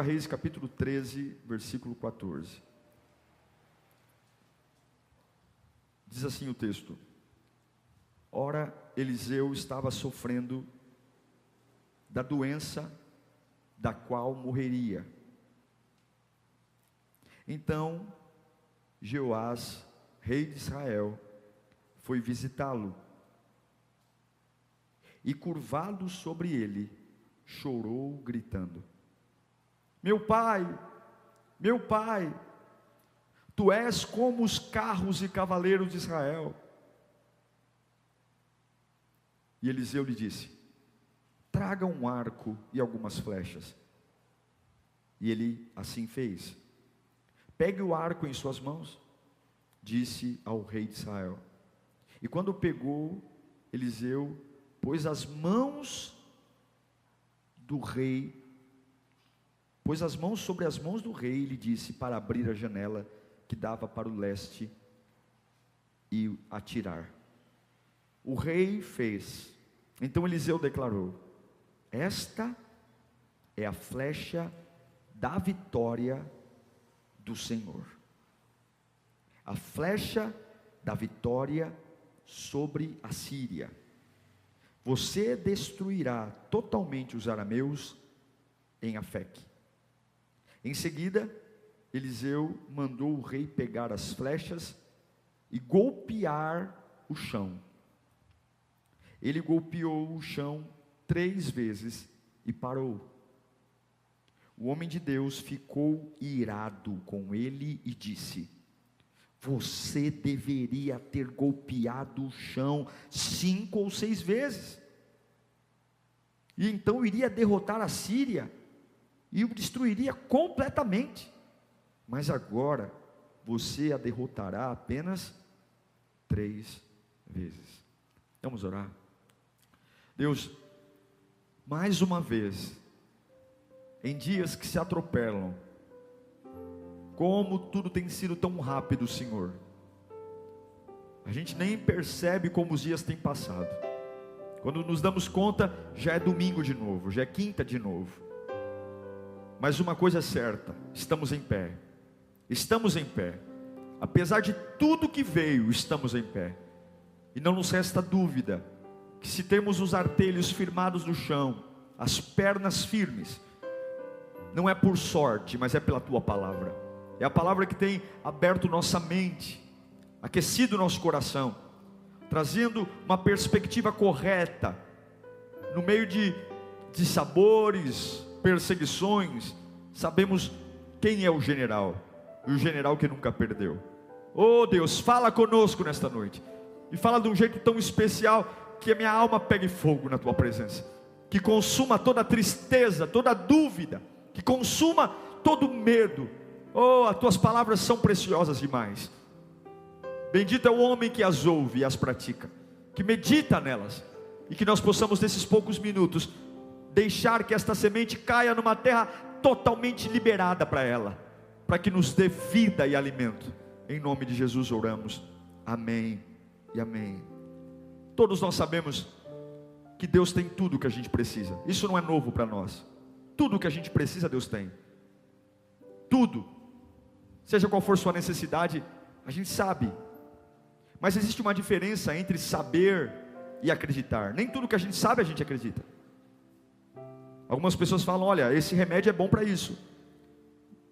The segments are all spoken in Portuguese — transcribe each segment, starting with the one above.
2 Reis, capítulo 13, versículo 14. Diz assim o texto: ora, Eliseu estava sofrendo da doença da qual morreria. Então Jeoás, rei de Israel, foi visitá-lo e, curvado sobre ele, chorou, gritando: meu pai, tu és como os carros e cavaleiros de Israel. E Eliseu lhe disse: traga um arco e algumas flechas. E ele assim fez. Pegue o arco em suas mãos, disse ao rei de Israel. E quando pegou, Eliseu pôs as mãos sobre as mãos do rei e lhe disse para abrir a janela que dava para o leste e atirar. O rei fez. Então Eliseu declarou: esta é a flecha da vitória do Senhor, a flecha da vitória sobre a Síria. Você destruirá totalmente os arameus em Afeque. Em seguida, Eliseu mandou o rei pegar as flechas e golpear o chão. Ele golpeou o chão 3 vezes e parou. O homem de Deus ficou irado com ele e disse: você deveria ter golpeado o chão 5 ou 6 vezes, e então iria derrotar a Síria e o destruiria completamente. Mas agora você a derrotará apenas 3 vezes. Vamos orar. Deus, mais uma vez, em dias que se atropelam, como tudo tem sido tão rápido, Senhor, a gente nem percebe como os dias têm passado. Quando nos damos conta, já é domingo de novo, já é quinta de novo. Mas uma coisa é certa: estamos em pé. Estamos em pé. Apesar de tudo que veio, estamos em pé. E não nos resta dúvida que se temos os artelhos firmados no chão, as pernas firmes, não é por sorte, mas é pela tua palavra. É a palavra que tem aberto nossa mente, aquecido nosso coração, trazendo uma perspectiva correta, no meio de sabores, perseguições. Sabemos quem é o general, e o general que nunca perdeu. Oh Deus, fala conosco nesta noite, e fala de um jeito tão especial, que a minha alma pegue fogo na tua presença, que consuma toda tristeza, toda dúvida, que consuma todo medo. Oh, as tuas palavras são preciosas demais. Bendito é o homem que as ouve e as pratica, que medita nelas, e que nós possamos nesses poucos minutos deixar que esta semente caia numa terra totalmente liberada para ela, para que nos dê vida e alimento. Em nome de Jesus oramos, amém e amém. Todos nós sabemos que Deus tem tudo o que a gente precisa. Isso não é novo para nós. Tudo o que a gente precisa, Deus tem. Tudo. Seja qual for sua necessidade, a gente sabe. Mas existe uma diferença entre saber e acreditar. Nem tudo que a gente sabe, a gente acredita. Algumas pessoas falam: olha, esse remédio é bom para isso.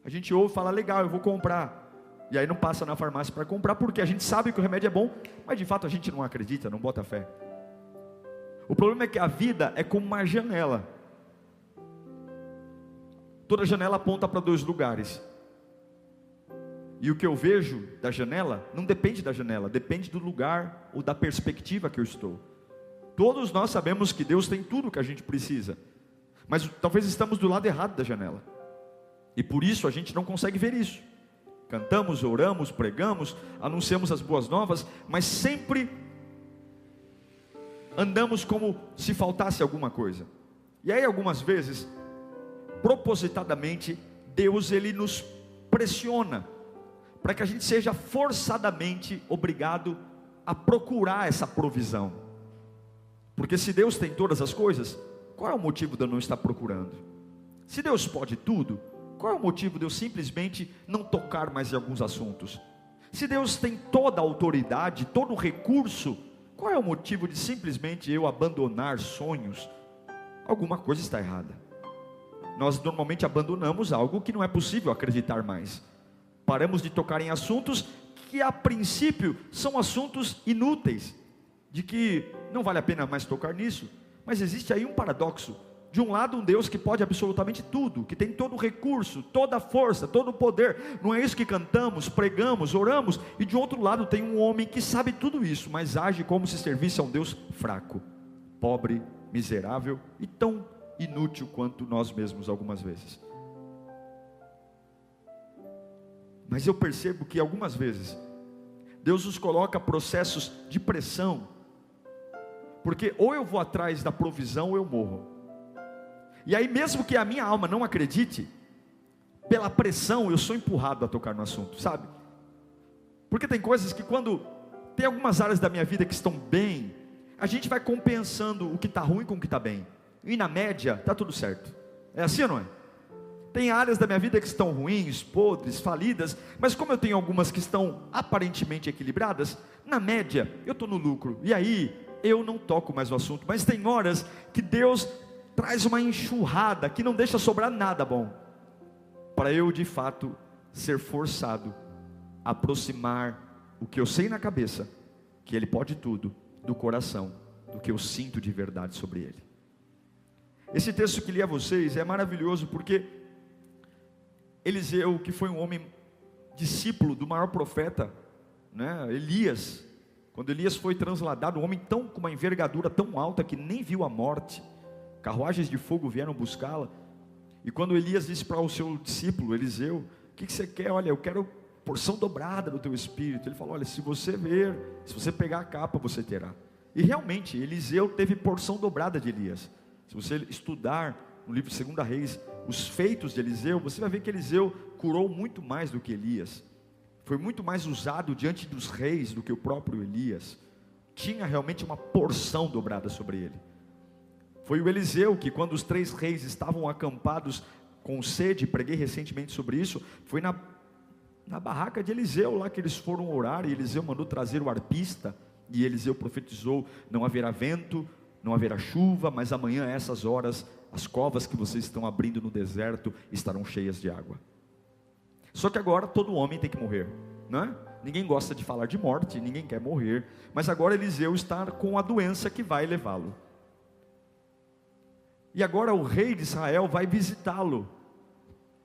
A gente ouve e fala: legal, eu vou comprar. E aí não passa na farmácia para comprar, porque a gente sabe que o remédio é bom, mas de fato a gente não acredita, não bota fé. O problema é que a vida é como uma janela. Toda janela aponta para 2 lugares. E o que eu vejo da janela não depende da janela, depende do lugar ou da perspectiva que eu estou. Todos nós sabemos que Deus tem tudo o que a gente precisa, mas talvez estamos do lado errado da janela, e por isso a gente não consegue ver isso. Cantamos, oramos, pregamos, anunciamos as boas novas, mas sempre andamos como se faltasse alguma coisa. E aí algumas vezes, propositadamente, Deus ele nos pressiona para que a gente seja forçadamente obrigado a procurar essa provisão. Porque se Deus tem todas as coisas, qual é o motivo de eu não estar procurando? Se Deus pode tudo, Qual é o motivo de eu simplesmente não tocar mais em alguns assuntos? Se Deus tem toda a autoridade, todo o recurso, qual é o motivo de simplesmente eu abandonar sonhos? Alguma coisa está errada. Nós normalmente abandonamos algo que não é possível acreditar mais. Paramos de tocar em assuntos que a princípio são assuntos inúteis, de que não vale a pena mais tocar nisso. Mas existe aí um paradoxo. De um lado, um Deus que pode absolutamente tudo, que tem todo o recurso, toda a força, todo o poder. Não é isso que cantamos, pregamos, oramos. E de outro lado tem um homem que sabe tudo isso, mas age como se servisse a um Deus fraco, pobre, miserável e tão inútil quanto nós mesmos algumas vezes. Mas eu percebo que algumas vezes Deus nos coloca processos de pressão, porque ou eu vou atrás da provisão ou eu morro. E aí, mesmo que a minha alma não acredite, pela pressão eu sou empurrado a tocar no assunto, sabe? Porque tem coisas que quando tem algumas áreas da minha vida que estão bem, a gente vai compensando o que está ruim com o que está bem. E na média, está tudo certo. É assim ou não é? Tem áreas da minha vida que estão ruins, podres, falidas, mas como eu tenho algumas que estão aparentemente equilibradas, na média eu estou no lucro. E aí, eu não toco mais o assunto. Mas tem horas que Deus traz uma enxurrada que não deixa sobrar nada bom, para eu de fato ser forçado a aproximar o que eu sei na cabeça, que Ele pode tudo, do coração, do que eu sinto de verdade sobre Ele. Esse texto que li a vocês é maravilhoso, porque Eliseu, que foi um homem discípulo do maior profeta, né, Elias, quando Elias foi transladado, um homem com uma envergadura tão alta que nem viu a morte, carruagens de fogo vieram buscá-la. E quando Elias disse para o seu discípulo Eliseu: o que você quer? Olha, eu quero porção dobrada do teu espírito. Ele falou: olha, se você pegar a capa, você terá. E realmente Eliseu teve porção dobrada de Elias. Se você estudar no livro de 2 Reis os feitos de Eliseu, você vai ver que Eliseu curou muito mais do que Elias, foi muito mais usado diante dos reis do que o próprio Elias. Tinha realmente uma porção dobrada sobre ele. Foi o Eliseu que, quando os 3 reis estavam acampados com sede, preguei recentemente sobre isso, foi na barraca de Eliseu lá que eles foram orar, e Eliseu mandou trazer o arpista, e Eliseu profetizou: não haverá vento, não haverá chuva, mas amanhã a essas horas, as covas que vocês estão abrindo no deserto estarão cheias de água. Só que agora todo homem tem que morrer, não é? Ninguém gosta de falar de morte, ninguém quer morrer, mas agora Eliseu está com a doença que vai levá-lo. E agora o rei de Israel vai visitá-lo.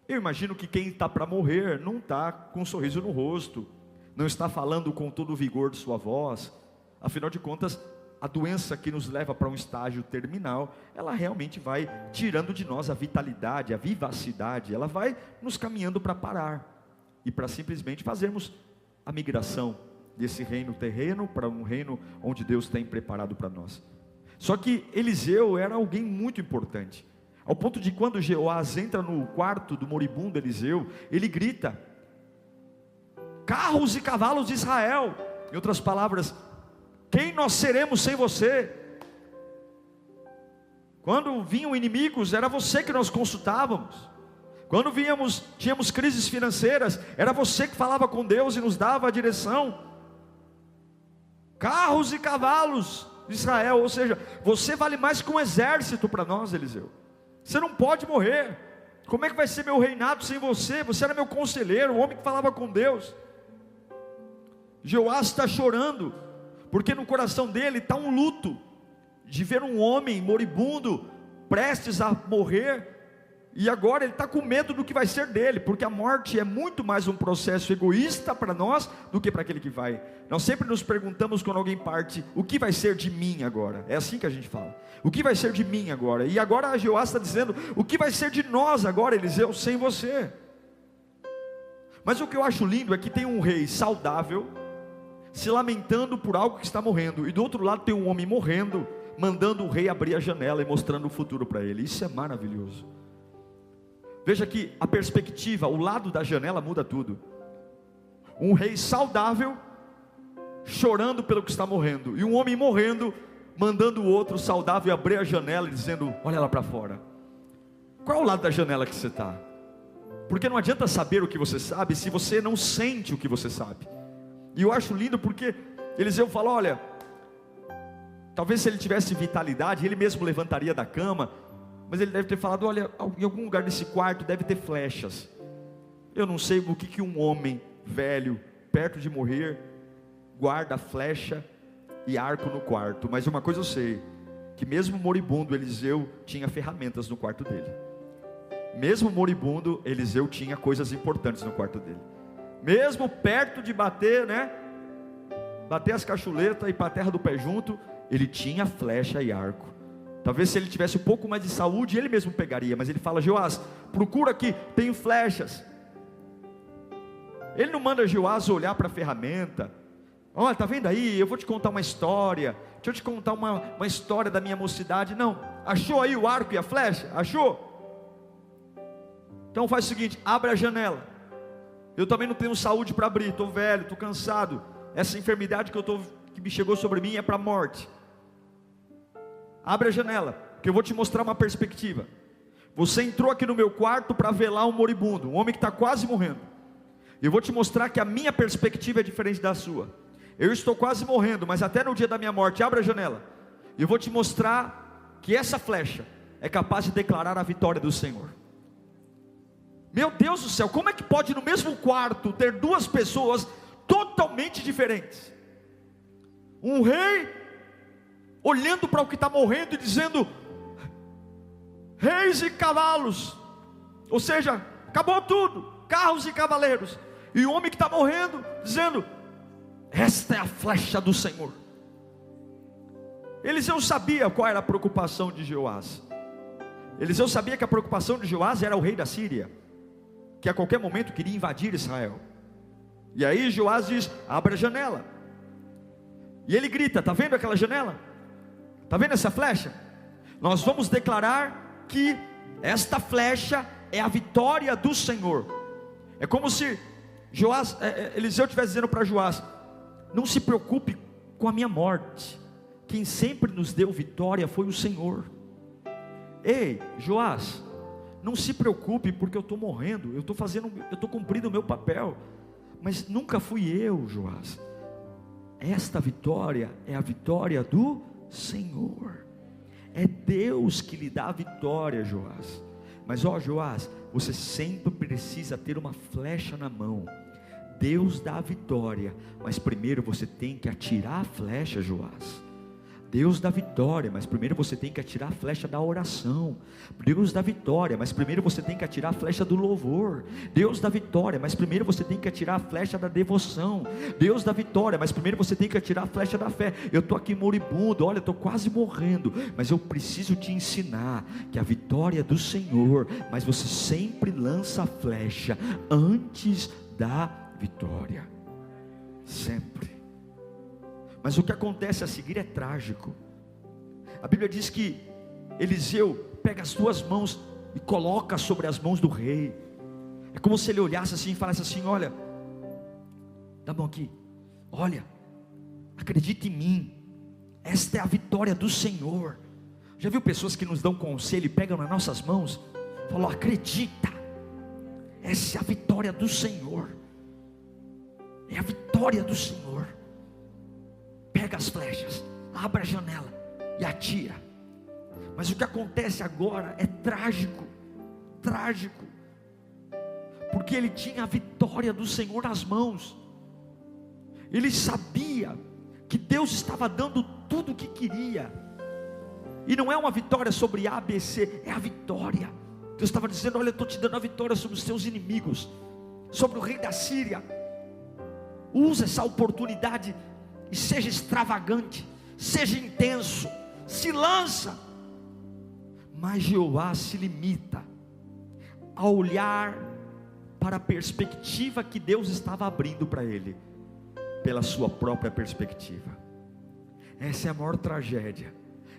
Eu imagino que quem está para morrer não está com um sorriso no rosto, não está falando com todo o vigor de sua voz. Afinal de contas, a doença que nos leva para um estágio terminal, ela realmente vai tirando de nós a vitalidade, a vivacidade. Ela vai nos caminhando para parar e para simplesmente fazermos a migração desse reino terreno para um reino onde Deus tem preparado para nós. Só que Eliseu era alguém muito importante, ao ponto de quando Jeoás entra no quarto do moribundo Eliseu, ele grita: carros e cavalos de Israel. Em outras palavras, quem nós seremos sem você? Quando vinham inimigos, era você que nós consultávamos. Quando tínhamos crises financeiras, era você que falava com Deus e nos dava a direção. Carros e cavalos de Israel, ou seja, você vale mais que um exército para nós, Eliseu. Você não pode morrer. Como é que vai ser meu reinado sem você? Você era meu conselheiro, o homem que falava com Deus. Jeoás está chorando, porque no coração dele está um luto, de ver um homem moribundo, prestes a morrer, e agora ele está com medo do que vai ser dele, porque a morte é muito mais um processo egoísta para nós, do que para aquele que vai. Nós sempre nos perguntamos quando alguém parte: o que vai ser de mim agora? É assim que a gente fala: o que vai ser de mim agora? E agora a Jeoás está dizendo: o que vai ser de nós agora, Eliseu, sem você? Mas o que eu acho lindo é que tem um rei saudável, se lamentando por algo que está morrendo, e do outro lado tem um homem morrendo, mandando o rei abrir a janela e mostrando o futuro para ele. Isso é maravilhoso. Veja que a perspectiva, o lado da janela muda tudo. Um rei saudável, chorando pelo que está morrendo, e um homem morrendo, mandando o outro saudável abrir a janela e dizendo: olha lá para fora. Qual é o lado da janela que você está? Porque não adianta saber o que você sabe se você não sente o que você sabe. E eu acho lindo porque Eliseu fala, olha, talvez se ele tivesse vitalidade, ele mesmo levantaria da cama, mas ele deve ter falado, olha, em algum lugar desse quarto deve ter flechas. Eu não sei o que um homem velho, perto de morrer, guarda flecha e arco no quarto. Mas uma coisa eu sei, que mesmo moribundo, Eliseu tinha ferramentas no quarto dele. Mesmo moribundo, Eliseu tinha coisas importantes no quarto dele. Mesmo perto de bater, bater as cachuletas e ir para a terra do pé junto, ele tinha flecha e arco. Talvez se ele tivesse um pouco mais de saúde, ele mesmo pegaria. Mas ele fala, Joás, procura aqui, tenho flechas. Ele não manda Joás olhar para a ferramenta. Olha, está vendo aí, eu vou te contar uma história. Deixa eu te contar uma história da minha mocidade. Não, achou aí o arco e a flecha? Achou? Então faz o seguinte, abre a janela. Eu também não tenho saúde para abrir, estou velho, estou cansado. Essa enfermidade que me chegou sobre mim é para a morte. Abre a janela, que eu vou te mostrar uma perspectiva. Você entrou aqui no meu quarto para velar um moribundo, um homem que está quase morrendo. Eu vou te mostrar que a minha perspectiva é diferente da sua. Eu estou quase morrendo, mas até no dia da minha morte, abre a janela. Eu vou te mostrar que essa flecha é capaz de declarar a vitória do Senhor. Meu Deus do céu, como é que pode no mesmo quarto ter duas pessoas totalmente diferentes? Um rei olhando para o que está morrendo e dizendo, reis e cavalos, ou seja, acabou tudo, carros e cavaleiros. E o homem que está morrendo dizendo, esta é a flecha do Senhor. Eliseu sabia qual era a preocupação de Joás. Eliseu sabia que a preocupação de Joás era o rei da Síria, que a qualquer momento queria invadir Israel. E aí Joás diz, abra a janela. E ele grita, está vendo aquela janela? Está vendo essa flecha? Nós vamos declarar que esta flecha é a vitória do Senhor. É como se Eliseu estivesse dizendo para Joás, não se preocupe com a minha morte, quem sempre nos deu vitória foi o Senhor. Ei, Joás, não se preocupe porque eu estou morrendo, eu estou cumprindo o meu papel, mas nunca fui eu, Joás. Esta vitória é a vitória do Senhor. É Deus que lhe dá a vitória, Joás. Mas Joás, você sempre precisa ter uma flecha na mão. Deus dá a vitória, mas primeiro você tem que atirar a flecha, Joás. Deus dá vitória, mas primeiro você tem que atirar a flecha da oração. Deus dá vitória, mas primeiro você tem que atirar a flecha do louvor. Deus dá vitória, mas primeiro você tem que atirar a flecha da devoção. Deus dá vitória, mas primeiro você tem que atirar a flecha da fé. Eu estou aqui moribundo, olha, estou quase morrendo, mas eu preciso te ensinar que a vitória é do Senhor, mas você sempre lança a flecha antes da vitória, sempre. Mas o que acontece a seguir é trágico. A Bíblia diz que Eliseu pega as duas mãos e coloca sobre as mãos do rei. É como se ele olhasse assim e falasse assim, olha, dá a mão aqui, olha, acredita em mim, esta é a vitória do Senhor. Já viu pessoas que nos dão conselho e pegam nas nossas mãos, falam, acredita, essa é a vitória do Senhor, é a vitória do Senhor. Pega as flechas, abre a janela e atira. Mas o que acontece agora é trágico, trágico, porque ele tinha a vitória do Senhor nas mãos. Ele sabia que Deus estava dando tudo o que queria, e não é uma vitória sobre A, B, C, é a vitória. Deus estava dizendo, olha, eu estou te dando a vitória sobre os teus inimigos, sobre o rei da Síria. Usa essa oportunidade e seja extravagante, seja intenso, se lança. Mas Jeová se limita a olhar para a perspectiva que Deus estava abrindo para ele, pela sua própria perspectiva. Essa é a maior tragédia,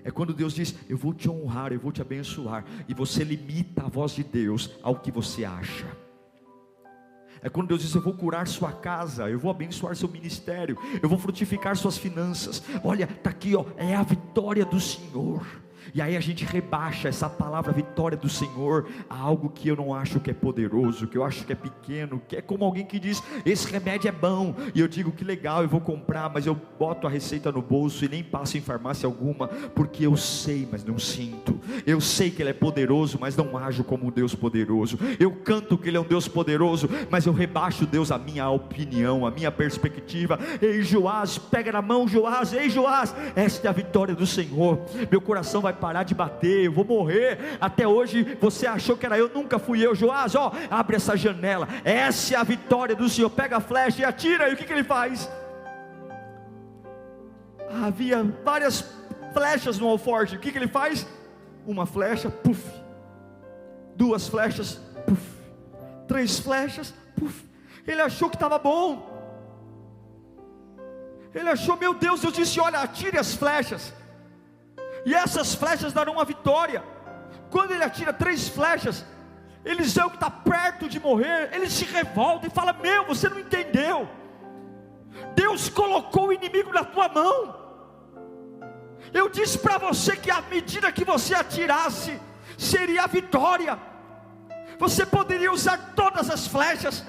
é quando Deus diz, eu vou te honrar, eu vou te abençoar, e você limita a voz de Deus ao que você acha. É quando Deus diz, eu vou curar sua casa, eu vou abençoar seu ministério, eu vou frutificar suas finanças. Olha, está aqui, ó, é a vitória do Senhor. E aí a gente rebaixa essa palavra vitória do Senhor a algo que eu não acho que é poderoso, que eu acho que é pequeno, que é como alguém que diz, esse remédio é bom, e eu digo, que legal, eu vou comprar, mas eu boto a receita no bolso e nem passo em farmácia alguma, porque eu sei, mas não sinto. Eu sei que Ele é poderoso, mas não ajo como um Deus poderoso. Eu canto que Ele é um Deus poderoso, mas eu rebaixo, Deus, a minha opinião, a minha perspectiva. Ei, Joás, pega na mão, Joás. Ei, Joás, esta é a vitória do Senhor. Meu coração vai parar de bater, eu vou morrer. Até hoje você achou que era eu, nunca fui eu. Joás, ó, abre essa janela, essa é a vitória do Senhor. Pega a flecha e atira. E o que ele faz? Havia várias flechas no alforje. O que ele faz? Uma flecha, puf. Duas flechas, puf. Três flechas, puf. Ele achou que estava bom. Ele achou, meu Deus, Deus disse, olha, atire as flechas, e essas flechas darão a vitória. Quando ele atira 3 flechas, Eliseu, que está perto de morrer, ele se revolta e fala, meu, você não entendeu, Deus colocou o inimigo na tua mão. Eu disse para você que à medida que você atirasse, seria a vitória. Você poderia usar todas as flechas,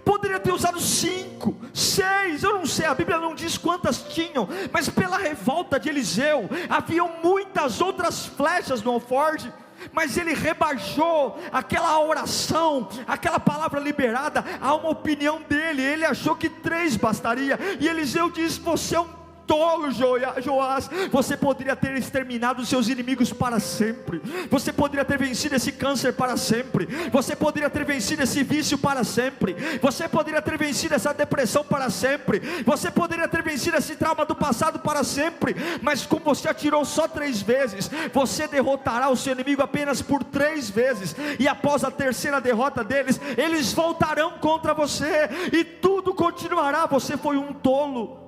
poderia ter usado 5, 6, eu não sei, a Bíblia não diz quantas tinham, mas pela revolta de Eliseu, haviam muitas outras flechas no alforje, mas ele rebaixou aquela oração, aquela palavra liberada, a uma opinião dele. Ele achou que 3 bastaria, e Eliseu diz, você é um tolo, Joás, você poderia ter exterminado os seus inimigos para sempre, você poderia ter vencido esse câncer para sempre, você poderia ter vencido esse vício para sempre, você poderia ter vencido essa depressão para sempre, você poderia ter vencido esse trauma do passado para sempre, mas como você atirou só 3 vezes, você derrotará o seu inimigo apenas por 3 vezes, e após a terceira derrota deles, eles voltarão contra você, e tudo continuará. Você foi um tolo.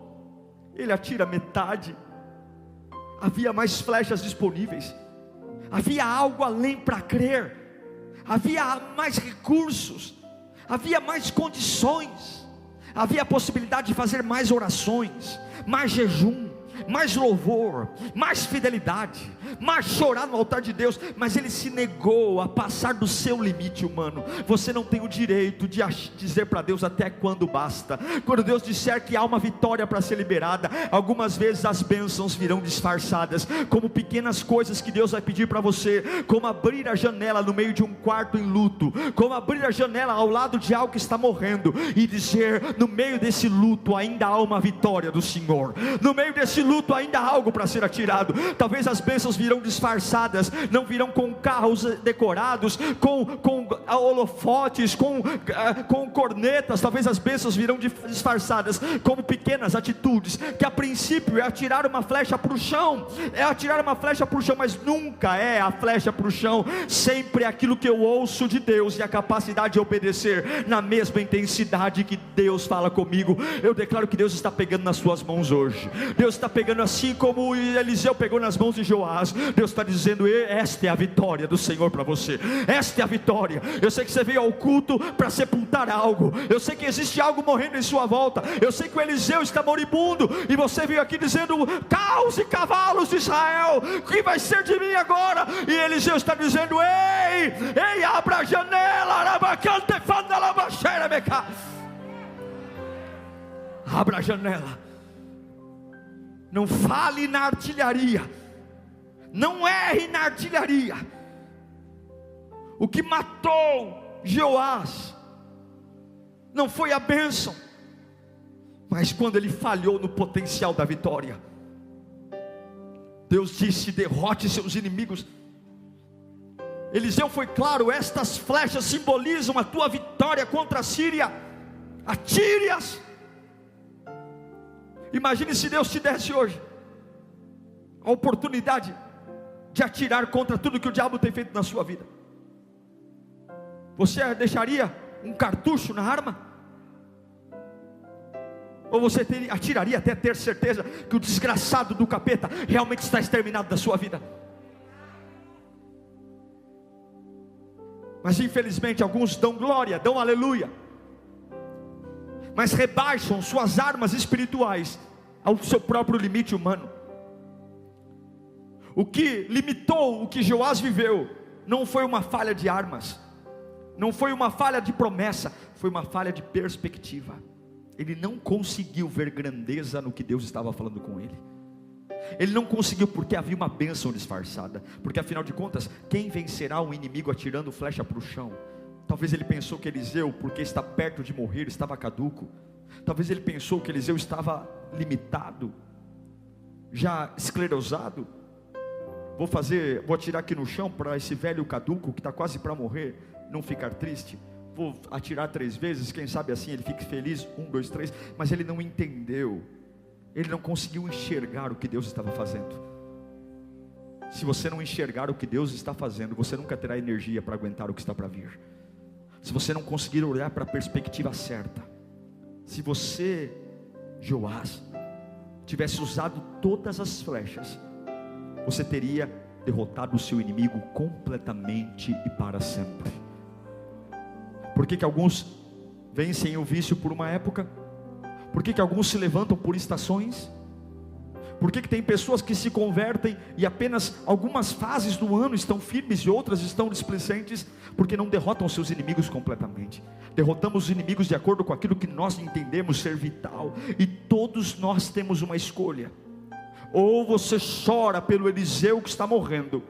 Ele atira metade. Havia mais flechas disponíveis, havia algo além para crer, havia mais recursos, havia mais condições, havia a possibilidade de fazer mais orações, mais jejum, mais louvor, mais fidelidade, mais chorar no altar de Deus. Mas ele se negou a passar do seu limite humano. Você não tem o direito de dizer para Deus até quando basta. Quando Deus disser que há uma vitória para ser liberada, algumas vezes as bênçãos virão disfarçadas, como pequenas coisas que Deus vai pedir para você, como abrir a janela no meio de um quarto em luto, como abrir a janela ao lado de algo que está morrendo, e dizer, no meio desse luto ainda há uma vitória do Senhor, no meio desse luto ainda há algo para ser atirado. Talvez as bênçãos virão disfarçadas, não virão com carros decorados, com holofotes, com cornetas. Talvez as bênçãos virão disfarçadas como pequenas atitudes, que a princípio é atirar uma flecha para o chão, mas nunca é a flecha para o chão. Sempre é aquilo que eu ouço de Deus, e a capacidade de obedecer na mesma intensidade que Deus fala comigo. Eu declaro que Deus está pegando nas suas mãos hoje. Deus está pegando, assim como Eliseu pegou nas mãos de Joás. Deus está dizendo, esta é a vitória do Senhor para você, esta é a vitória. Eu sei que você veio ao culto para sepultar algo, eu sei que existe algo morrendo em sua volta, eu sei que o Eliseu está moribundo, e você veio aqui dizendo, caos e cavalos de Israel, o que vai ser de mim agora? E Eliseu está dizendo, ei, abra a janela, abra a janela. Não fale na artilharia, não erre na artilharia. O que matou Joás não foi a bênção, mas quando ele falhou no potencial da vitória. Deus disse, derrote seus inimigos. Eliseu foi claro, estas flechas simbolizam a tua vitória contra a Síria, atire-as. Imagine se Deus te desse hoje a oportunidade de atirar contra tudo que o diabo tem feito na sua vida. Você deixaria um cartucho na arma? Ou você atiraria até ter certeza que o desgraçado do capeta realmente está exterminado da sua vida? Mas infelizmente alguns dão glória, dão aleluia, mas rebaixam suas armas espirituais ao seu próprio limite humano. O que limitou o que Joás viveu não foi uma falha de armas, não foi uma falha de promessa, foi uma falha de perspectiva. Ele não conseguiu ver grandeza no que Deus estava falando com ele. Ele não conseguiu porque havia uma bênção disfarçada. Porque afinal de contas, quem vencerá um inimigo atirando flecha para o chão? Talvez ele pensou que Eliseu, porque está perto de morrer, estava caduco. Talvez ele pensou que Eliseu estava limitado, já esclerosado. Vou atirar aqui no chão para esse velho caduco que está quase para morrer não ficar triste. Vou atirar 3 vezes, quem sabe assim ele fique feliz, 1, 2, 3, mas ele não entendeu, ele não conseguiu enxergar o que Deus estava fazendo. Se você não enxergar o que Deus está fazendo, você nunca terá energia para aguentar o que está para vir. Se você não conseguir olhar para a perspectiva certa, se você, Joás, tivesse usado todas as flechas, você teria derrotado o seu inimigo completamente e para sempre. Por que alguns vencem o vício por uma época? Por que alguns se levantam por estações? Por que tem pessoas que se convertem e apenas algumas fases do ano estão firmes e outras estão displicentes? Porque não derrotam seus inimigos completamente. Derrotamos os inimigos de acordo com aquilo que nós entendemos ser vital. E todos nós temos uma escolha. Ou você chora pelo Eliseu que está morrendo,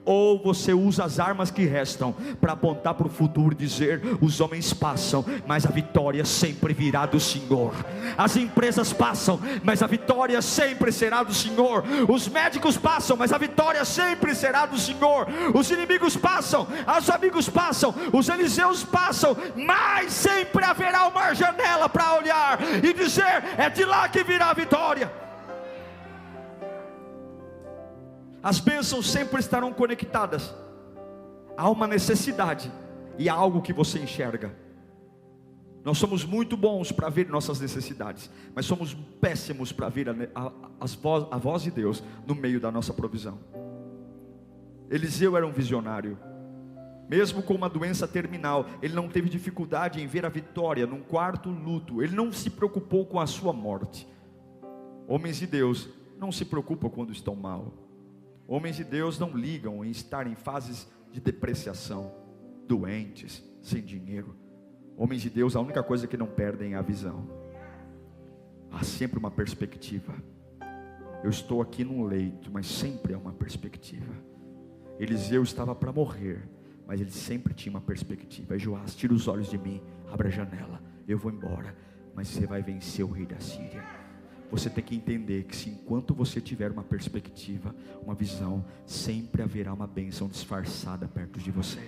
ou você usa as armas que restam para apontar para o futuro e dizer: os homens passam, mas a vitória sempre virá do Senhor. As empresas passam, mas a vitória sempre será do Senhor. Os médicos passam, mas a vitória sempre será do Senhor. Os inimigos passam, os amigos passam, os Eliseus passam, mas sempre haverá uma janela para olhar e dizer: é de lá que virá a vitória. As bênçãos sempre estarão conectadas. Há uma necessidade e há algo que você enxerga. Nós somos muito bons para ver nossas necessidades, mas somos péssimos para ver a voz de Deus no meio da nossa provisão. Eliseu era um visionário. Mesmo com uma doença terminal, ele não teve dificuldade em ver a vitória num quarto luto. Ele não se preocupou com a sua morte. Homens de Deus não se preocupam quando estão mal. Homens de Deus não ligam em estar em fases de depreciação, doentes, sem dinheiro. Homens de Deus, a única coisa que não perdem é a visão. Há sempre uma perspectiva. Eu estou aqui num leito, mas sempre há uma perspectiva. Eliseu estava para morrer, mas ele sempre tinha uma perspectiva. Joás, tira os olhos de mim, abra a janela, eu vou embora, mas você vai vencer o rei da Síria. Você tem que entender que se enquanto você tiver uma perspectiva, uma visão, sempre haverá uma bênção disfarçada perto de você.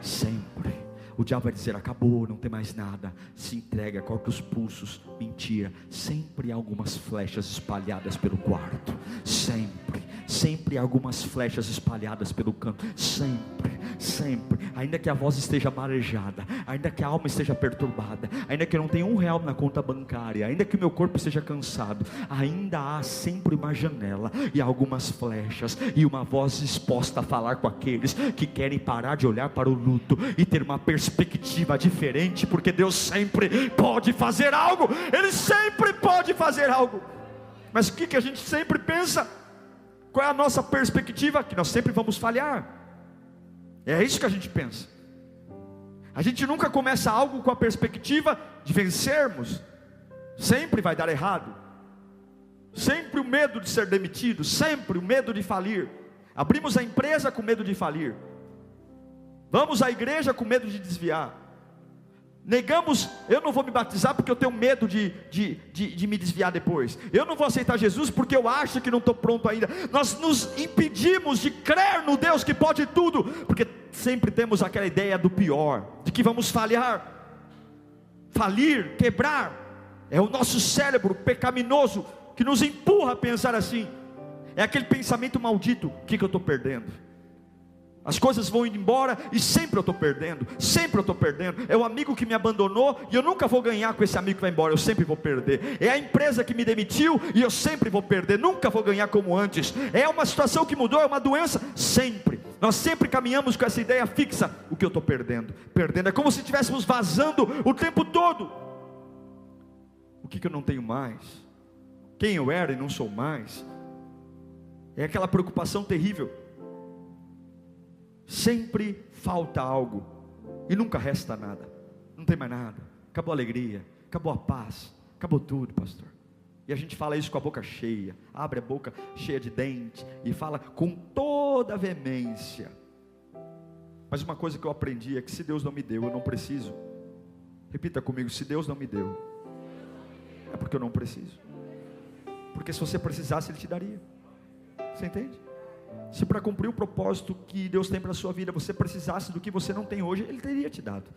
Sempre. O diabo vai dizer: acabou, não tem mais nada. Se entrega, corta os pulsos. Mentira. Sempre há algumas flechas espalhadas pelo quarto. Sempre há algumas flechas espalhadas pelo canto. Sempre. Ainda que a voz esteja marejada, ainda que a alma esteja perturbada, ainda que eu não tenha R$1 na conta bancária, ainda que o meu corpo esteja cansado, ainda há sempre uma janela e algumas flechas e uma voz disposta a falar com aqueles que querem parar de olhar para o luto e ter uma perspectiva diferente, porque Deus sempre pode fazer algo. Ele sempre pode fazer algo. Mas o que a gente sempre pensa? Qual é a nossa perspectiva? Que nós sempre vamos falhar. É isso que a gente pensa. A gente nunca começa algo com a perspectiva de vencermos. Sempre vai dar errado. Sempre o medo de ser demitido. Sempre o medo de falir. Abrimos a empresa com medo de falir. Vamos à igreja com medo de desviar. Negamos: eu não vou me batizar porque eu tenho medo de me desviar depois. Eu não vou aceitar Jesus porque eu acho que não estou pronto ainda. Nós nos impedimos de crer no Deus que pode tudo, porque sempre temos aquela ideia do pior, de que vamos falhar, falir, quebrar. É o nosso cérebro pecaminoso que nos empurra a pensar assim. É aquele pensamento maldito: o que eu estou perdendo? As coisas vão indo embora e sempre eu estou perdendo. É o amigo que me abandonou e eu nunca vou ganhar com esse amigo que vai embora, eu sempre vou perder. É a empresa que me demitiu e eu sempre vou perder, nunca vou ganhar como antes. É uma situação que mudou, é uma doença, sempre. Nós sempre caminhamos com essa ideia fixa: o que eu estou perdendo? É como se estivéssemos vazando o tempo todo. O que eu não tenho mais? Quem eu era e não sou mais? É aquela preocupação terrível. Sempre falta algo e nunca resta nada. Não tem mais nada. Acabou a alegria, acabou a paz, acabou tudo, pastor. E a gente fala isso com a boca cheia, abre a boca cheia de dente e fala com toda a veemência. Mas uma coisa que eu aprendi é que se Deus não me deu, eu não preciso. Repita comigo: se Deus não me deu, é porque eu não preciso. Porque se você precisasse, Ele te daria. Você entende? Se para cumprir o propósito que Deus tem para a sua vida, você precisasse do que você não tem hoje, Ele teria te dado.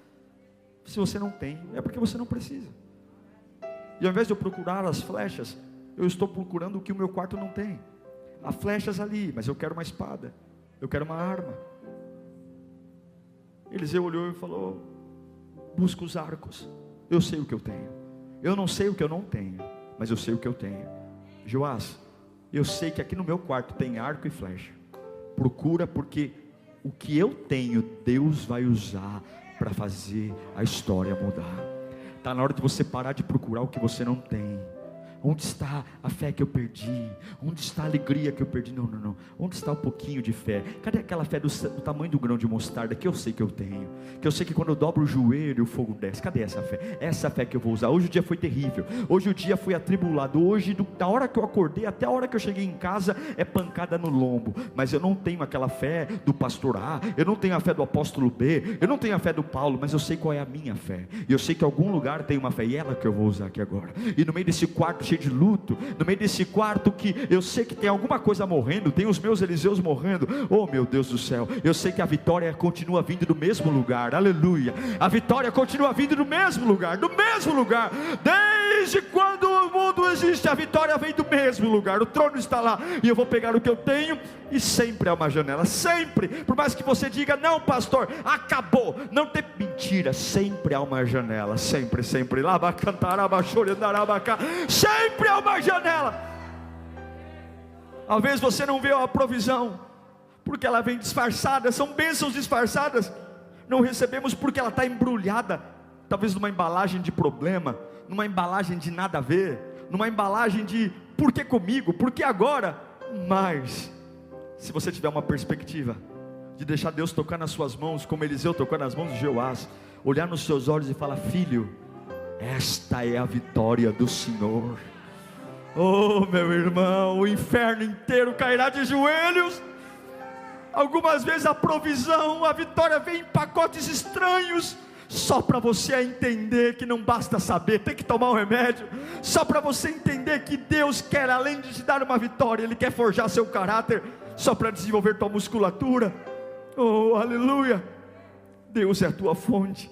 Se você não tem, é porque você não precisa. E ao invés de eu procurar as flechas, eu estou procurando o que o meu quarto não tem. Há flechas ali, mas eu quero uma espada, eu quero uma arma. Eliseu olhou e falou: busca os arcos. Eu sei o que eu tenho. Eu não sei o que eu não tenho, mas eu sei o que eu tenho. Joás, eu sei que aqui no meu quarto tem arco e flecha. Procura, porque o que eu tenho, Deus vai usar para fazer a história mudar. Está na hora de você parar de procurar o que você não tem. Onde está a fé que eu perdi? Onde está a alegria que eu perdi? Não. Onde está um pouquinho de fé? Cadê aquela fé do tamanho do grão de mostarda que eu sei que eu tenho? Que eu sei que quando eu dobro o joelho o fogo desce. Cadê essa fé? Essa fé que eu vou usar. Hoje o dia foi terrível. Hoje o dia foi atribulado. Hoje, da hora que eu acordei até a hora que eu cheguei em casa, é pancada no lombo. Mas eu não tenho aquela fé do pastor A. Eu não tenho a fé do apóstolo B. Eu não tenho a fé do Paulo. Mas eu sei qual é a minha fé. E eu sei que em algum lugar tem uma fé. E ela que eu vou usar aqui agora. E no meio desse quarto cheio de luto, no meio desse quarto que eu sei que tem alguma coisa morrendo, tem os meus Eliseus morrendo, oh meu Deus do céu, eu sei que a vitória continua vindo do mesmo lugar, aleluia, a vitória continua vindo do mesmo lugar, desde quando o mundo existe, a vitória vem do mesmo lugar, o trono está lá, e eu vou pegar o que eu tenho, e sempre há uma janela, sempre, por mais que você diga, não pastor, acabou, não tem mentira, sempre há uma janela, sempre, lá vai cantar, sempre há uma janela. Às vezes você não vê a provisão, porque ela vem disfarçada, são bênçãos disfarçadas, não recebemos porque ela está embrulhada, talvez numa embalagem de problema, numa embalagem de nada a ver, numa embalagem de, por que comigo, por que agora? Mas, se você tiver uma perspectiva, de deixar Deus tocar nas suas mãos, como Eliseu tocou nas mãos de Joás, olhar nos seus olhos e falar, filho, esta é a vitória do Senhor. Oh meu irmão, o inferno inteiro cairá de joelhos. Algumas vezes a provisão, a vitória vem em pacotes estranhos, só para você entender que não basta saber, tem que tomar um remédio, só para você entender que Deus quer, além de te dar uma vitória, Ele quer forjar seu caráter, só para desenvolver tua musculatura. Oh aleluia, Deus é a tua fonte.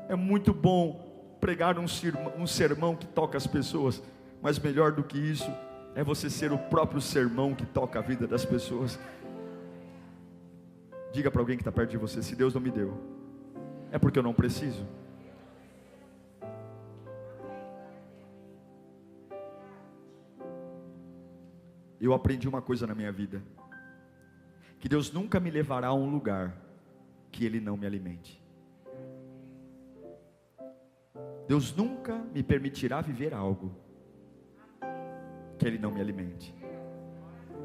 É muito bom pregar um sermão que toca as pessoas, mas melhor do que isso, é você ser o próprio sermão que toca a vida das pessoas. Diga para alguém que está perto de você, se Deus não me deu, é porque eu não preciso. Eu aprendi uma coisa na minha vida, que Deus nunca me levará a um lugar que Ele não me alimente. Deus nunca me permitirá viver algo que Ele não me alimente.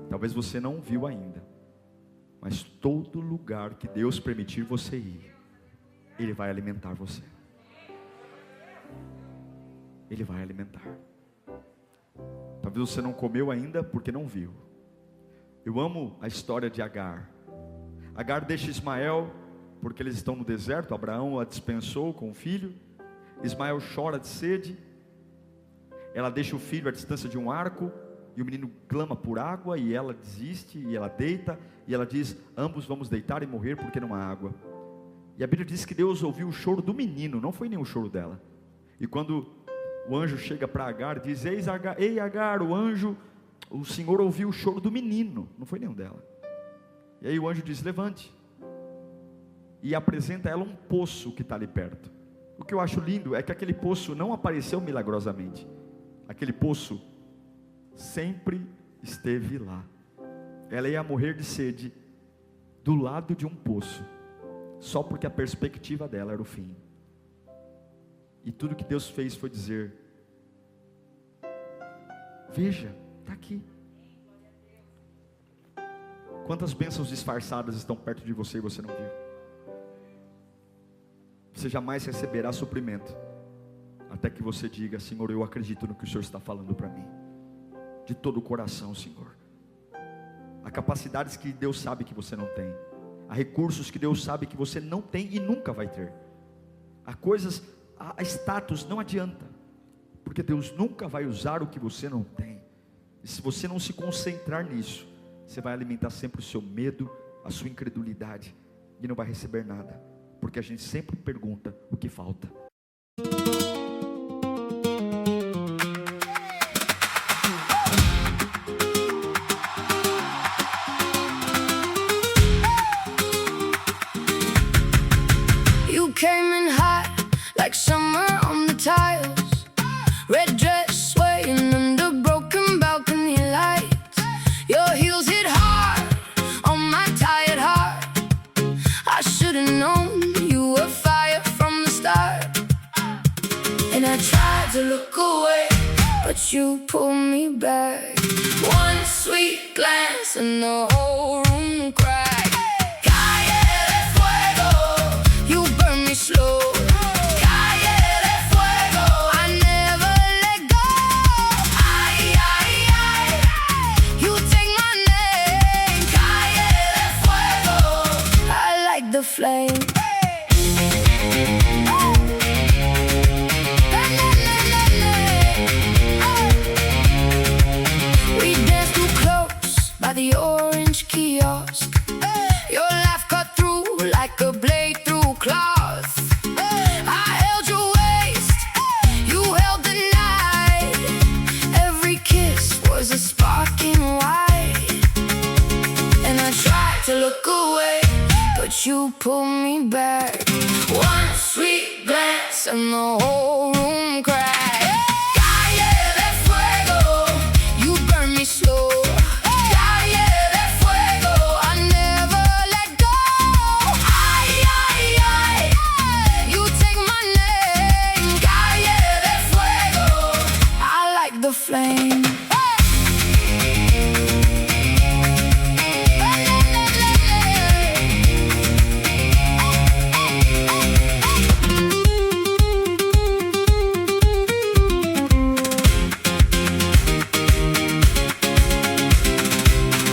Talvez você não viu ainda, mas todo lugar que Deus permitir você ir, Ele vai alimentar você. Ele vai alimentar. Talvez você não comeu ainda porque não viu. Eu amo a história de Agar. Agar deixa Ismael, porque eles estão no deserto, Abraão a dispensou com o filho. Ismael chora de sede, ela deixa o filho à distância de um arco, e o menino clama por água, e ela desiste, e ela deita, e ela diz, ambos vamos deitar e morrer porque não há água. E a Bíblia diz que Deus ouviu o choro do menino, não foi nem o choro dela. E quando o anjo chega para Agar, diz, ei Agar, o Senhor ouviu o choro do menino, não foi nenhum dela. E aí o anjo diz, levante, e apresenta a ela um poço que está ali perto. O que eu acho lindo é que aquele poço não apareceu milagrosamente. Aquele poço sempre esteve lá. Ela ia morrer de sede do lado de um poço, só porque a perspectiva dela era o fim. E tudo que Deus fez foi dizer, veja, está aqui. Quantas bênçãos disfarçadas estão perto de você e você não viu? Você jamais receberá suprimento até que você diga: Senhor, eu acredito no que o Senhor está falando para mim, de todo o coração, Senhor. Há capacidades que Deus sabe que você não tem, há recursos que Deus sabe que você não tem e nunca vai ter, há coisas, há status, não adianta, porque Deus nunca vai usar o que você não tem. E se você não se concentrar nisso, você vai alimentar sempre o seu medo, a sua incredulidade, e não vai receber nada, porque a gente sempre pergunta o que falta. You came in hot like summer on the tiles, red dress swaying under broken balcony lights. Your heels hit hard on my tired heart. I should've known you were fire from the start. And I tried to look away, but you pulled me back. One sweet glance and the whole room cracked. Calle de fuego, you burn me slow. Calle de fuego, I never let go. Ay, ay, ay, you take my name. Calle de fuego, I like the flame. We danced too close by the orange kiosk. Your laugh cut through like a blade through cloth. I held your waist, you held the night. Every kiss was a spark in white. And I tried to look away, but you pulled me back. One sweet glance and the whole room cracked. Calle de fuego, you burn me slow. Calle de fuego, I never let go. Ay, ay, ay, you take my name. Calle de fuego, I like the flame.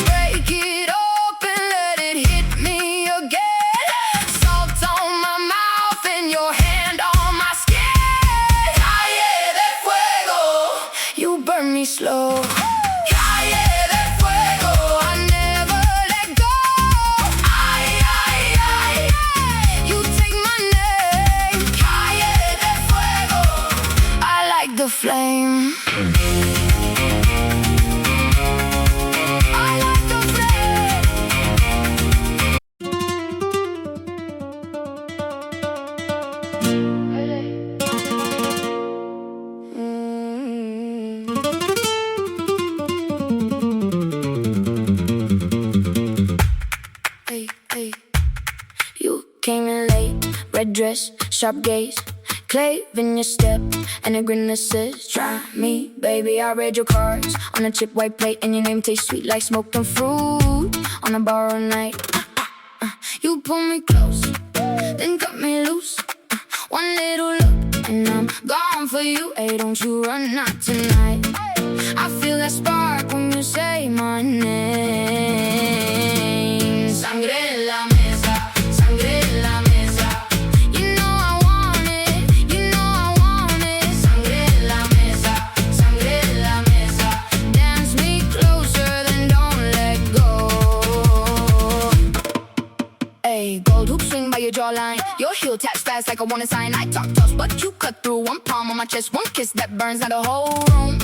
Break it open, let it hit me again. Salt on my mouth and your hand on my skin. Calle de fuego, you burn me slow. Calle de fuego, I never let go. Ay, ay, ay, you take my name. Calle de fuego, I like the flame. I like the flame. Hey, hey. You came in late, red dress, sharp gaze, clave in your step, and a grin that says, try me, baby. I read your cards on a chip white plate, and your name tastes sweet like smoking fruit on a borrowed night. You pull me close, then cut me loose. One little look, and I'm gone for you. Hey, don't you run out tonight. I feel that spark when you say my name. Sangre en la mesa, sangre en la mesa. You know I want it, you know I want it. Sangre en la mesa, sangre en la mesa. Dance me closer, then don't let go. Hey, gold hoop swing by your jawline. Your heel taps fast like I want a sign. I talk tough, but you cut through. One palm on my chest, one kiss that burns out the whole room.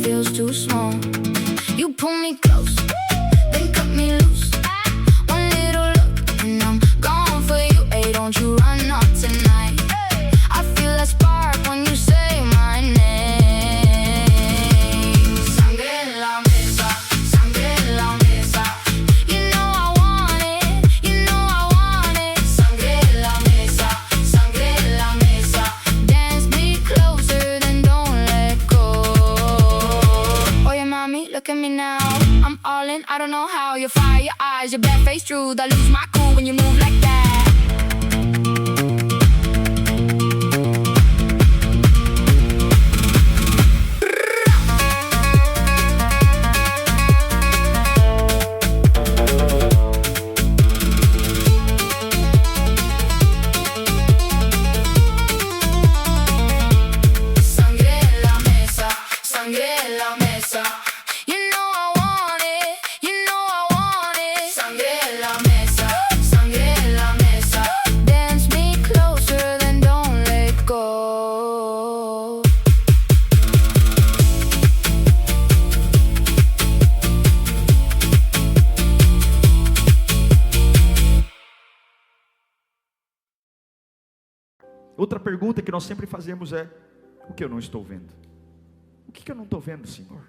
Feels too small. You pull me close, then cut me loose. One little look, and I'm gone for you. Hey, don't you run off tonight. I feel that spark when you say my name. Sangre en la mesa, sangre en la mesa. You know I want it, you know I want it. Sangre en la mesa, sangre en la mesa. Dance me closer, then don't let go. Oye mami, look at me now. I'm all in. I don't know how you fire your eyes, your bare face true. I lose my cool when you move like that. Outra pergunta que nós sempre fazemos é: o que eu não estou vendo? O que eu não estou vendo, Senhor?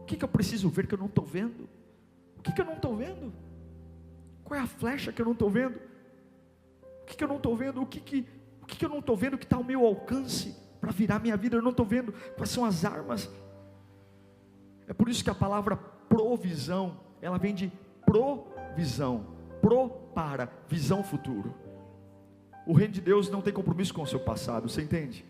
O que eu preciso ver que eu não estou vendo? O que eu não estou vendo? Qual é a flecha que eu não estou vendo? O que eu não estou vendo? O que eu não estou vendo que está ao meu alcance para virar minha vida? Eu não estou vendo quais são as armas. É por isso que a palavra provisão, ela vem de provisão, para, visão futuro. O reino de Deus não tem compromisso com o seu passado, você entende?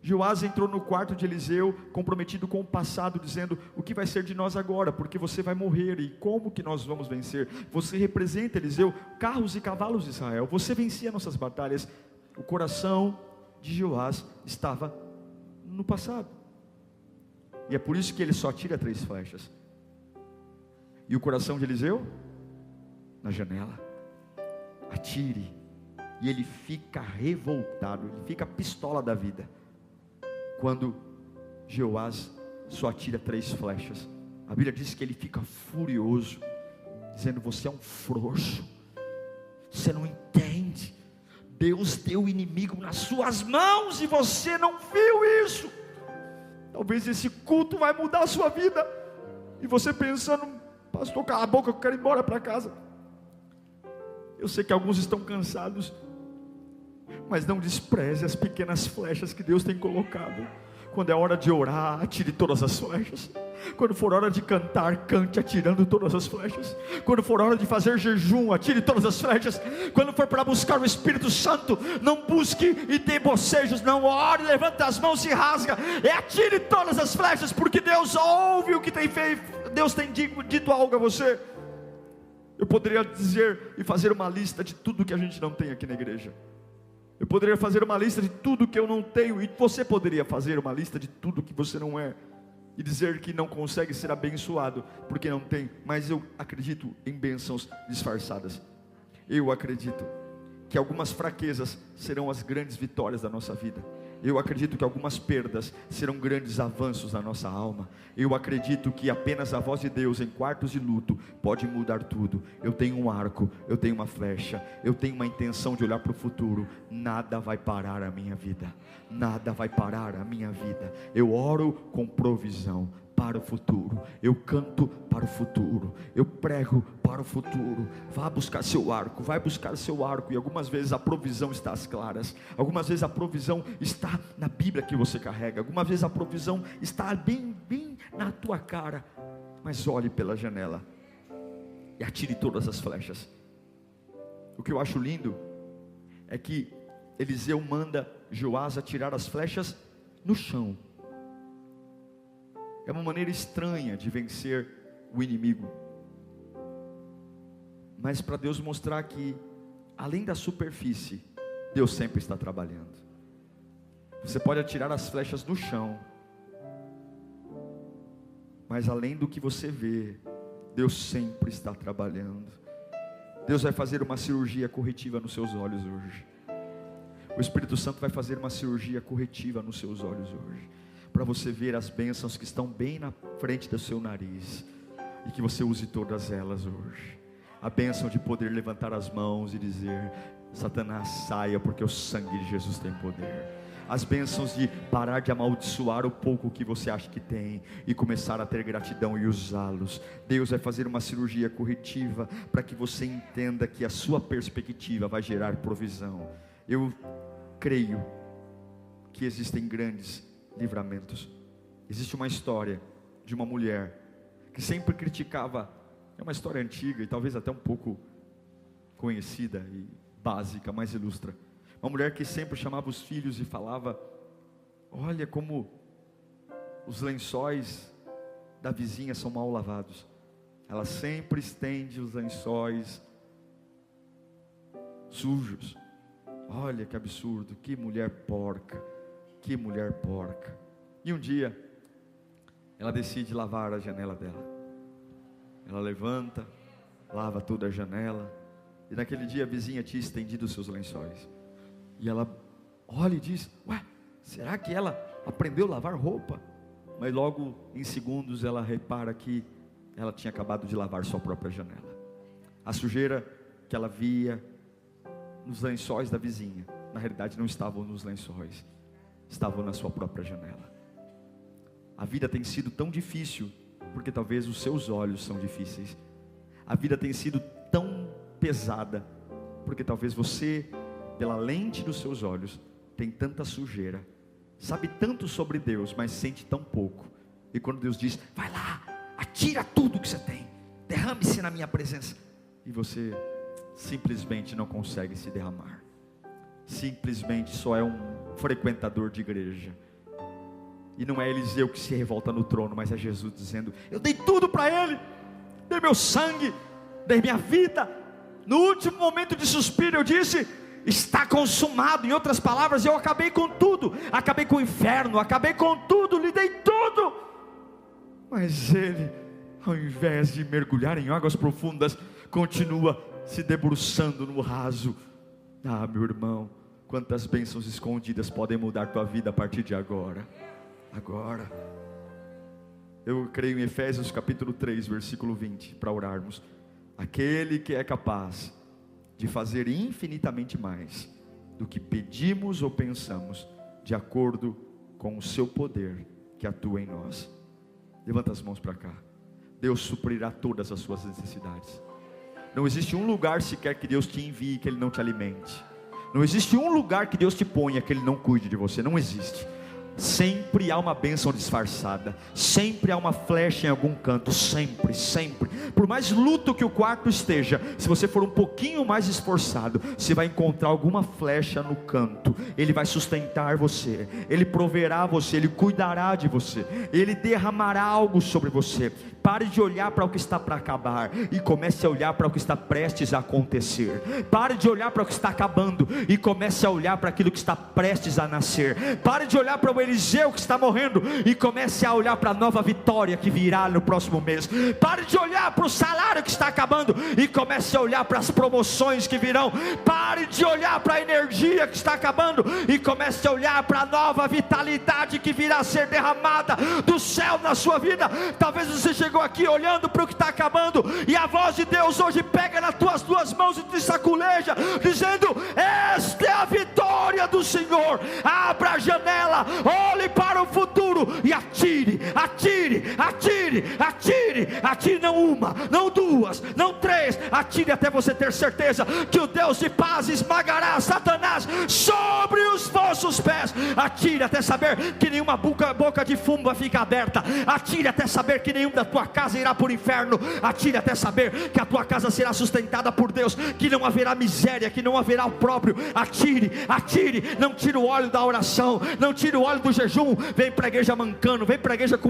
Joás entrou no quarto de Eliseu, comprometido com o passado, dizendo: o que vai ser de nós agora? Porque você vai morrer, e como que nós vamos vencer? Você representa, Eliseu, carros e cavalos de Israel, você vencia nossas batalhas. O coração de Joás estava no passado, e é por isso que ele só tira 3 flechas. E o coração de Eliseu? Na janela. Atire. E ele fica revoltado, ele fica pistola da vida, quando Joás só atira 3 flechas. A Bíblia diz que ele fica furioso, dizendo: você é um frouxo, você não entende, Deus deu o inimigo nas suas mãos e você não viu isso. Talvez esse culto vai mudar a sua vida, e você pensando: pastor, cala a boca, eu quero ir embora para casa. Eu sei que alguns estão cansados, mas não despreze as pequenas flechas que Deus tem colocado. Quando é hora de orar, atire todas as flechas. Quando for hora de cantar, cante atirando todas as flechas. Quando for hora de fazer jejum, atire todas as flechas. Quando for para buscar o Espírito Santo, não busque e dê bocejos, não ore, levanta as mãos e rasga, e atire todas as flechas, porque Deus ouve o que tem feito. Deus tem dito algo a você. Eu poderia dizer e fazer uma lista de tudo que a gente não tem aqui na igreja. Eu poderia fazer uma lista de tudo que eu não tenho, e você poderia fazer uma lista de tudo que você não é, e dizer que não consegue ser abençoado porque não tem. Mas eu acredito em bênçãos disfarçadas. Eu acredito que algumas fraquezas serão as grandes vitórias da nossa vida. Eu acredito que algumas perdas serão grandes avanços na nossa alma. Eu acredito que apenas a voz de Deus em quartos de luto pode mudar tudo. Eu tenho um arco, eu tenho uma flecha, eu tenho uma intenção de olhar para o futuro. Nada vai parar a minha vida. Nada vai parar a minha vida. Eu oro com provisão para o futuro, eu canto para o futuro, eu prego para o futuro. Vá buscar seu arco, vai buscar seu arco. E algumas vezes a provisão está às claras, algumas vezes a provisão está na Bíblia que você carrega, algumas vezes a provisão está bem na tua cara. Mas olhe pela janela e atire todas as flechas. O que eu acho lindo é que Eliseu manda Joás atirar as flechas no chão. É uma maneira estranha de vencer o inimigo, mas para Deus mostrar que além da superfície, Deus sempre está trabalhando. Você pode atirar as flechas no chão, mas além do que você vê, Deus sempre está trabalhando. Deus vai fazer uma cirurgia corretiva nos seus olhos hoje. O Espírito Santo vai fazer uma cirurgia corretiva nos seus olhos hoje, para você ver as bênçãos que estão bem na frente do seu nariz, e que você use todas elas hoje. A bênção de poder levantar as mãos e dizer: Satanás, saia, porque o sangue de Jesus tem poder. As bênçãos de parar de amaldiçoar o pouco que você acha que tem, e começar a ter gratidão e usá-los. Deus vai fazer uma cirurgia corretiva, para que você entenda que a sua perspectiva vai gerar provisão. Eu creio que existem grandes livramentos. Existe uma história de uma mulher que sempre criticava. É uma história antiga e talvez até um pouco conhecida e básica, mas ilustra. Uma mulher que sempre chamava os filhos e falava: olha como os lençóis da vizinha são mal lavados. Ela sempre estende os lençóis sujos. Olha que absurdo, que mulher porca, que mulher porca. E um dia, ela decide lavar a janela dela. Ela levanta, lava toda a janela. E naquele dia a vizinha tinha estendido os seus lençóis. E ela olha e diz: ué, será que ela aprendeu a lavar roupa? Mas logo em segundos ela repara que ela tinha acabado de lavar sua própria janela. A sujeira que ela via nos lençóis da vizinha, na realidade não estavam nos lençóis, estavam na sua própria janela. A vida tem sido tão difícil, porque talvez os seus olhos são difíceis. A vida tem sido tão pesada, porque talvez você, pela lente dos seus olhos, tem tanta sujeira, sabe tanto sobre Deus, mas sente tão pouco. E quando Deus diz: vai lá, atira tudo que você tem, derrame-se na minha presença, e você simplesmente não consegue se derramar, simplesmente só é um frequentador de igreja. E não é Eliseu que se revolta no trono, mas é Jesus dizendo: eu dei tudo para ele, dei meu sangue, dei minha vida. No último momento de suspiro eu disse: está consumado. Em outras palavras, eu acabei com tudo, acabei com o inferno, acabei com tudo, lhe dei tudo. Mas ele, ao invés de mergulhar em águas profundas, continua se debruçando no raso. Ah, meu irmão, quantas bênçãos escondidas podem mudar tua vida a partir de agora. Agora, eu creio em Efésios capítulo 3, versículo 20, para orarmos. Aquele que é capaz de fazer infinitamente mais do que pedimos ou pensamos, de acordo com o seu poder que atua em nós. Levanta as mãos para cá. Deus suprirá todas as suas necessidades. Não existe um lugar sequer que Deus te envie que Ele não te alimente. Não existe um lugar que Deus te ponha que Ele não cuide de você. Não existe. Sempre há uma bênção disfarçada, sempre há uma flecha em algum canto, sempre, sempre. Por mais luto que o quarto esteja, se você for um pouquinho mais esforçado, você vai encontrar alguma flecha no canto. Ele vai sustentar você, Ele proverá você, Ele cuidará de você, Ele derramará algo sobre você. Pare de olhar para o que está para acabar e comece a olhar para o que está prestes a acontecer. Pare de olhar para o que está acabando e comece a olhar para aquilo que está prestes a nascer. Pare de olhar para o Eliseu que está morrendo e comece a olhar para a nova vitória que virá no próximo mês. Pare de olhar para o salário que está acabando e comece a olhar para as promoções que virão. Pare de olhar para a energia que está acabando e comece a olhar para a nova vitalidade que virá a ser derramada do céu na sua vida. Talvez você chegou aqui olhando para o que está acabando e a voz de Deus hoje pega nas tuas duas mãos e te saculeja, dizendo: esta é a vitória do Senhor. Abra a janela, olhe para o futuro e atire, atire, atire, atire, atire. Não uma, não duas, não três, atire até você ter certeza que o Deus de paz esmagará Satanás sobre os vossos pés. Atire até saber que nenhuma boca de fumo vai ficar aberta. Atire até saber que nenhum da tua casa irá por inferno. Atire até saber que a tua casa será sustentada por Deus, que não haverá miséria, que não haverá opróbrio. Atire, atire. Não tire o óleo da oração, não tire o óleo do jejum. Vem para a igreja mancando, vem para a igreja com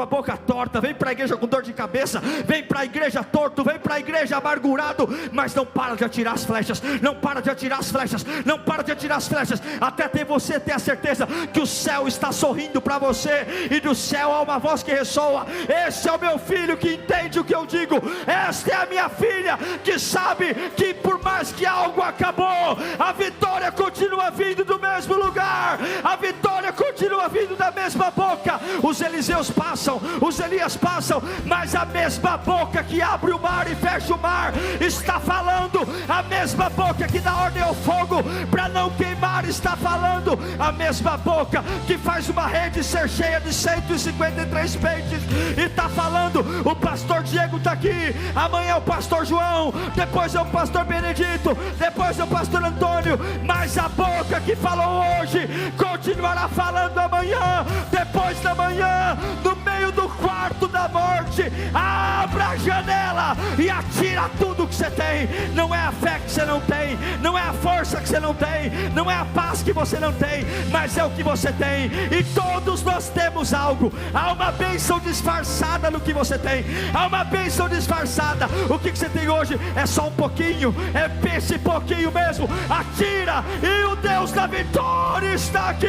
a boca torta, vem para a igreja com dor de cabeça, vem para a igreja torto, vem para a igreja amargurado, mas não para de atirar as flechas, não para de atirar as flechas, não para de atirar as flechas, até você ter a certeza que o céu está sorrindo para você, e do céu há uma voz que ressoa: esse é o meu filho que entende o que eu digo, esta é a minha filha que sabe que por mais que algo acabou, a vitória continua vindo do mesmo lugar, a vitória continua vindo da mesma boca. Os Eliseus passam, os Elias passam, mas a mesma boca que abre o mar e fecha o mar está falando, a mesma boca que dá ordem ao fogo para não queimar está falando, a mesma boca que faz uma rede ser cheia de 153 peixes e está falando. O pastor Diego está aqui, amanhã é o pastor João, depois é o pastor Benedito, depois é o pastor Antônio, mas a boca que falou hoje continuará falando amanhã, depois da manhã, no meio do quarto da morte. hoje, abra a janela e atira tudo que você tem. Não é a fé que você não tem, não é a força que você não tem, não é a paz que você não tem, mas é o que você tem. E todos nós temos algo. Há uma bênção disfarçada no que você tem, há uma bênção disfarçada. O que você tem hoje é só um pouquinho, é esse pouquinho mesmo. Atira, e o Deus da vitória está aqui.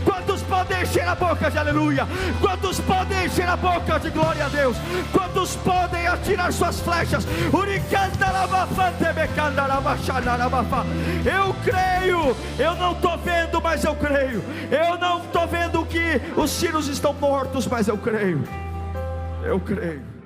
Quantos podem encher a boca de aleluia? Quantos podem encher a boca de glória a Deus? Quantos podem atirar suas flechas? Eu creio, eu não estou vendo, mas eu creio. Eu não estou vendo que os sírios estão mortos, mas eu creio. Eu creio.